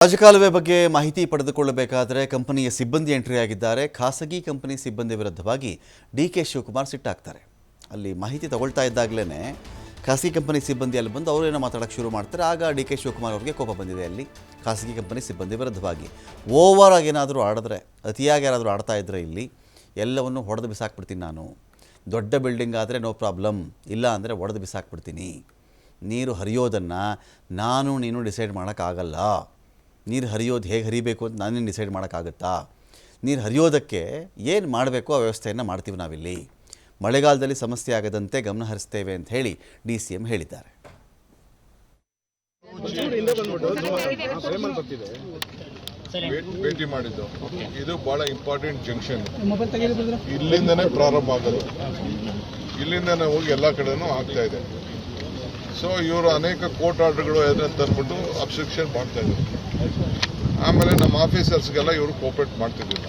ರಾಜಕಾಲುವೆ ಬಗ್ಗೆ ಮಾಹಿತಿ ಪಡೆದುಕೊಳ್ಳಬೇಕಾದರೆ ಕಂಪನಿಯ ಸಿಬ್ಬಂದಿ ಎಂಟ್ರಿ ಆಗಿದ್ದಾರೆ. ಖಾಸಗಿ ಕಂಪನಿ ಸಿಬ್ಬಂದಿ ವಿರುದ್ಧವಾಗಿ ಡಿಕೆ ಶಿವಕುಮಾರ್ ಸಿಟ್ಟಾಗ್ತಾರೆ. ಅಲ್ಲಿ ಮಾಹಿತಿ ತಗೊಳ್ತಾ ಇದ್ದಾಗಲೇ ಖಾಸಗಿ ಕಂಪನಿ ಸಿಬ್ಬಂದಿ ಅಲ್ಲಿ ಬಂದು ಅವರೇನೋ ಮಾತಾಡೋಕ್ಕೆ ಶುರು ಮಾಡ್ತಾರೆ. ಆಗ ಡಿಕೆ ಶಿವಕುಮಾರ್ ಅವರಿಗೆ ಕೋಪ ಬಂದಿದೆ. ಅಲ್ಲಿ ಖಾಸಗಿ ಕಂಪನಿ ಸಿಬ್ಬಂದಿ ವಿರುದ್ಧವಾಗಿ ಓವರ್ ಆಗಿ ಏನಾದರೂ ಆಡಿದ್ರೆ, ಅತಿಯಾಗಿ ಯಾರಾದರೂ ಆಡ್ತಾ ಇದ್ದರೆ ಇಲ್ಲಿ ಎಲ್ಲವನ್ನು ಹೊಡೆದು ಬಿಸಾಕ್ಬಿಡ್ತೀನಿ ನಾನು. ದೊಡ್ಡ ಬಿಲ್ಡಿಂಗ್ ಆದರೆ ನೋ ಪ್ರಾಬ್ಲಮ್, ಇಲ್ಲ ಅಂದರೆ ಹೊಡೆದು ಬಿಸಾಕ್ಬಿಡ್ತೀನಿ. ನೀರು ಹರಿಯೋದನ್ನು ನೀನು ಡಿಸೈಡ್ ಮಾಡೋಕ್ಕಾಗಲ್ಲ. ನೀರು ಹರಿಯೋದು ಹೇಗೆ ಹರಿಬೇಕು ಅಂತ ನಾನೇನು ಡಿಸೈಡ್ ಮಾಡೋಕ್ಕಾಗುತ್ತಾ? ನೀರು ಹರಿಯೋದಕ್ಕೆ ಏನು ಮಾಡಬೇಕು ಆ ವ್ಯವಸ್ಥೆಯನ್ನು ಮಾಡ್ತೀವಿ ನಾವಿಲ್ಲಿ. ಮಳೆಗಾಲದಲ್ಲಿ ಸಮಸ್ಯೆ ಆಗದಂತೆ ಗಮನ ಹರಿಸ್ತೇವೆ ಅಂತ ಹೇಳಿ DCM ಹೇಳಿದ್ದಾರೆ. ಭೇಟಿ ಮಾಡಿದ್ದು ಇದು ಬಹಳ ಇಂಪಾರ್ಟೆಂಟ್ ಜಂಕ್ಷನ್. ಇಲ್ಲಿಂದನೇ ಪ್ರಾರಂಭ ಆಗೋದು, ಇಲ್ಲಿಂದನೇ ಹೋಗಿ ಎಲ್ಲ ಕಡೆನೂ ಆಗ್ತಾ ಇದೆ. ಸೊ ಇವರು ಅನೇಕ ಕೋರ್ಟ್ ಆರ್ಡರ್ಗಳು ಅಂತ ಅಂದ್ಬಿಟ್ಟು ಅಬ್ಸ್ಟ್ರಕ್ಷನ್ ಮಾಡ್ತಾ ಇದ್ದಾರೆ. ಆಮೇಲೆ ನಮ್ಮ ಆಫೀಸರ್ಸ್ಗೆಲ್ಲ ಇವರು ಕೋಪರೇಟ್ ಮಾಡ್ತಿದ್ದಿಲ್ಲ.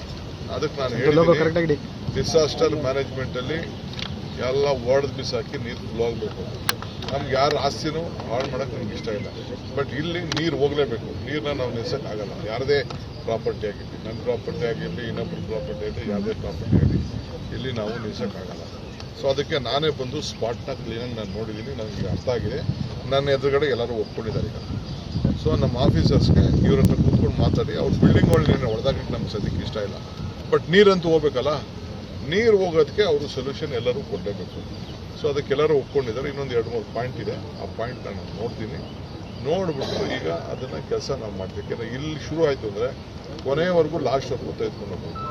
ಅದಕ್ಕೆ ನಾನು ಹೇಳಿದ್ದೀನಿ, ಡಿಸಾಸ್ಟರ್ ಮ್ಯಾನೇಜ್ಮೆಂಟಲ್ಲಿ ಎಲ್ಲ ಒಡೆದು ಬಿಸಾಕಿ ನೀರು ಫ್ಲೋ ಆಗಬೇಕು. ನಮ್ಗೆ ಯಾರ ಆಸ್ತಿನೂ ಹಾಳು ಮಾಡೋಕ್ಕೆ ನಮ್ಗೆ ಇಷ್ಟ ಇಲ್ಲ. ಬಟ್ ಇಲ್ಲಿ ನೀರು ಹೋಗಲೇಬೇಕು. ನೀರನ್ನ ನಾವು ನಿಲ್ಸೋಕ್ಕಾಗಲ್ಲ. ಯಾರದೇ ಪ್ರಾಪರ್ಟಿ ಆಗಿರಲಿ, ನನ್ನ ಪ್ರಾಪರ್ಟಿ ಆಗಿರಲಿ, ಇನ್ನೊಬ್ಬರ ಪ್ರಾಪರ್ಟಿ ಆಗಲಿ, ಯಾವುದೇ ಪ್ರಾಪರ್ಟಿ ಆಗಲಿ, ಇಲ್ಲಿ ನಾವು ನಿಲ್ಸೋಕ್ಕಾಗಲ್ಲ. ಸೊ ಅದಕ್ಕೆ ನಾನೇ ಬಂದು ಸ್ಪಾಟ್ನ ಕ್ಲೀನಾಗಿ ನಾನು ನೋಡಿದ್ದೀನಿ. ನನಗೆ ಅರ್ಥ ಆಗಿದೆ. ನನ್ನ ಎದುರುಗಡೆ ಎಲ್ಲರೂ ಒಪ್ಕೊಂಡಿದ್ದಾರೆ ಈಗ. ಸೊ ನಮ್ಮ ಆಫೀಸರ್ಸ್ಗೆ ಇವ್ರ ಹತ್ರ ಕೂತ್ಕೊಂಡು ಮಾತಾಡಿ ಅವ್ರ ಬಿಲ್ಡಿಂಗ್ಗಳನ್ನೇನು ಹೊಡೆದಾಕಕ್ಕೆ ನಮ್ಗೆ ಸದ್ಯಕ್ಕೆ ಇಷ್ಟ ಇಲ್ಲ. ಬಟ್ ನೀರಂತೂ ಹೋಗ್ಬೇಕಲ್ಲ, ನೀರು ಹೋಗೋದಕ್ಕೆ ಅವರು ಸೊಲ್ಯೂಷನ್ ಎಲ್ಲರೂ ಕೊಡಲೇಬೇಕು. ಸೊ ಅದಕ್ಕೆಲ್ಲರೂ ಒಪ್ಕೊಂಡಿದ್ದಾರೆ. ಇನ್ನೊಂದು 2-3 ಪಾಯಿಂಟ್ ಇದೆ. ಆ ಪಾಯಿಂಟ್ ನಾನು ನೋಡ್ತೀನಿ. ನೋಡ್ಬಿಟ್ಟು ಈಗ ಅದನ್ನು ಕೆಲಸ ನಾವು ಮಾಡ್ತೀವಿ. ಯಾಕೆಂದರೆ ಇಲ್ಲಿ ಶುರು ಆಯಿತು ಅಂದರೆ ಕೊನೆಯವರೆಗೂ ಲಾಸ್ಟ್ವರೆಗೂ ತೆಗೆದುಕೊಂಡು ಹೋಗ್ಬೋದು.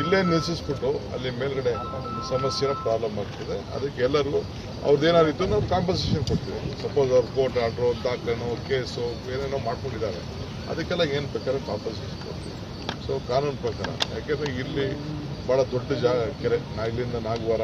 ಇಲ್ಲೇ ನಿಲ್ಲಿಸ್ಬಿಟ್ಟು ಅಲ್ಲಿ ಮೇಲ್ಗಡೆ ಸಮಸ್ಯೆನ ಪ್ರಾಬ್ಲಮ್ ಆಗ್ತದೆ. ಅದಕ್ಕೆ ಎಲ್ಲರಿಗೂ ಅವ್ರದ್ದೇನಾರಿತ್ತು ನಾವು ಕಾಂಪನ್ಸೇಷನ್ ಕೊಡ್ತೀವಿ. ಸಪೋಸ್ ಅವ್ರು ಕೋರ್ಟ್ ಆರ್ಡ್ರು, ದಾಖಲೆನೋ, ಕೇಸು, ಏನೇನೋ ಮಾಡ್ಕೊಂಡಿದ್ದಾರೆ, ಅದಕ್ಕೆಲ್ಲ ಏನು ಬೇಕಾದ್ರೆ ಕಾಂಪನ್ಸೇಷನ್ ಕೊಡ್ತೀವಿ. ಸೊ ಕಾನೂನು ಪ್ರಕಾರ, ಯಾಕೆಂದರೆ ಇಲ್ಲಿ ಭಾಳ ದೊಡ್ಡ ಕೆರೆ, ಇಲ್ಲಿಂದ ನಾಗವಾರ